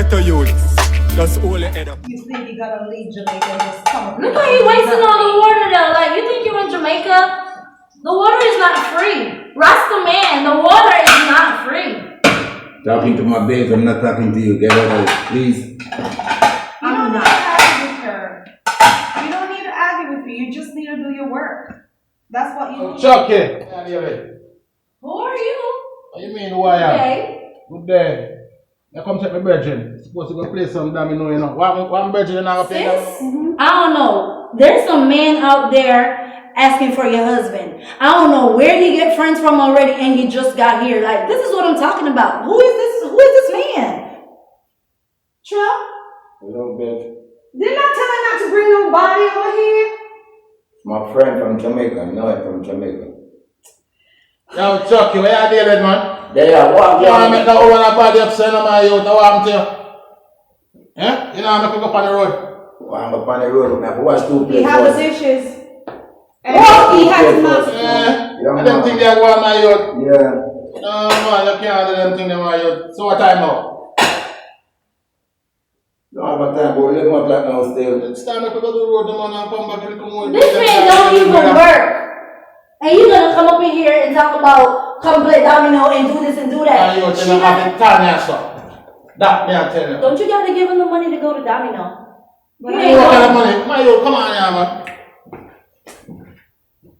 Ghetto youths, just hold your head up. You think you gotta leave Jamaica and just come up? Look how he wasting all the water though. Like, you think you're in Jamaica? The water is not free. Rasta man, the water is not free. Talking to my babes, I'm not talking to you. Get out of it, please. You don't need to argue with her. You don't need to argue with her. You just need to do your work. That's what you need. Chucky. Who are you? What you mean, who I am? Okay. Good day. You come check my brethren. Supposed to go play some domino, you know. One brethren now play Sis? I don't know. There's some man out there asking for your husband. I don't know where he get friends from already and he just got here. Like, this is what I'm talking about. Who is this man? Trump? Hello, babe. Didn't I tell her not to bring nobody over here? My friend from Jamaica. I know him from Jamaica. Yo, Chucky, where you there, man? Yeah, what? You want to make that woman a body upset on my youth? I want to you. Eh? You know I'm going to go up on the road. I'm up on the road. I watch two He places. has the dishes. And he has mask. Yeah, I don't think they go on my youth. Yeah. No, man, you can't do them things on my youth. So what time now? No, I'm not time, but live my black now still. It's time to go to the road, man, and come back to the community. This man don't even work. And you gonna come up in here and talk about come play domino and do this and do that. My youth, you know, have it Tanya, so. That, me I tell you. Don't you gotta give him the money to go to domino? You ain't got that money. My youth, come on here, man.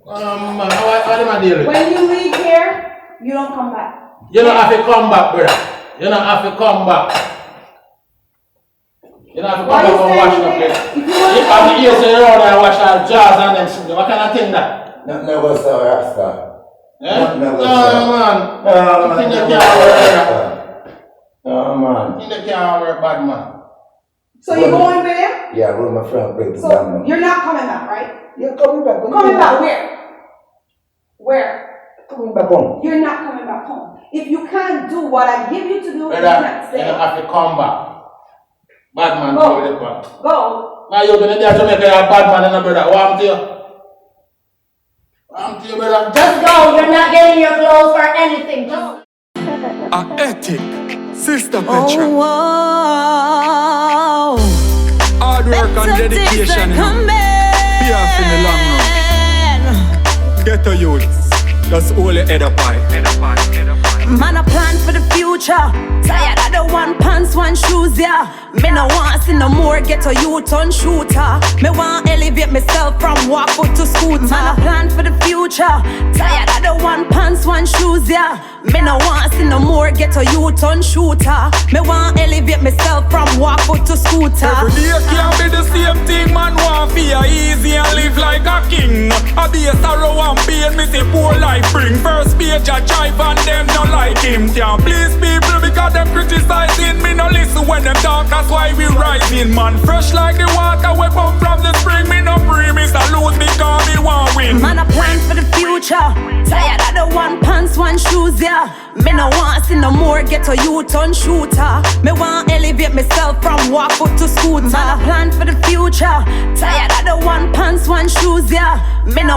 Man, how do I deal with it? When you leave here, you don't come back. You don't have to come back, brother. You don't have to come back. You don't have to come back and wash up here. If I'm here, so you're out there and wash our jars and them shit. What kind of thing that? Never saw Rasta. Eh? Never No, saw. man. No, You think man. you can't work, No, man. you think you can't work, bad man. So you're going with him? Yeah, with my friend, break So down. you're not coming back, right? You're coming back. Coming back where? Where? Coming back home. You're not coming back home. If you can't do what I give you to do, you Brother, can't you stay. don't have to come back. Bad man, Go. do it, man. Go. Now you're going to Jamaica, you're a bad man, and a brother. What I'm to you? What I'm to you, brother? Just go. You're not getting your clothes or anything. Just A ethic, Sister Petra. Oh, Hard work and dedication, you know. Pay off in the long run. Ghetto youths, just hold your head up high. Man, I plan for the future. Tired of the one pants, one shoes, yeah. Me no want see no more ghetto youth on shooter. Me want elevate myself from walk foot to scooter. Man, I plan for the future. Tired of the one pants, one shoes, yeah. Me no want see no more ghetto youth on shooter. Me want elevate myself from walk foot to scooter. Every day can't be the same thing, man. Want feel easy and live like a king. I be a sorrow and pain, me see poor life bring. First page I drive and them no like him. Can't please people because them criticizing me. No listen when them talk, that's why we rising, man. Fresh like the water we come from the spring. Me no free, me salute because me want win. Man, I plan for the future. Tired of the one pants, one shoes, yeah. Me no want see no more ghetto youth on shooter. Me want elevate myself from walk foot to scooter. Man, I plan for the future. Tired of the one pants, one shoes, yeah. Me no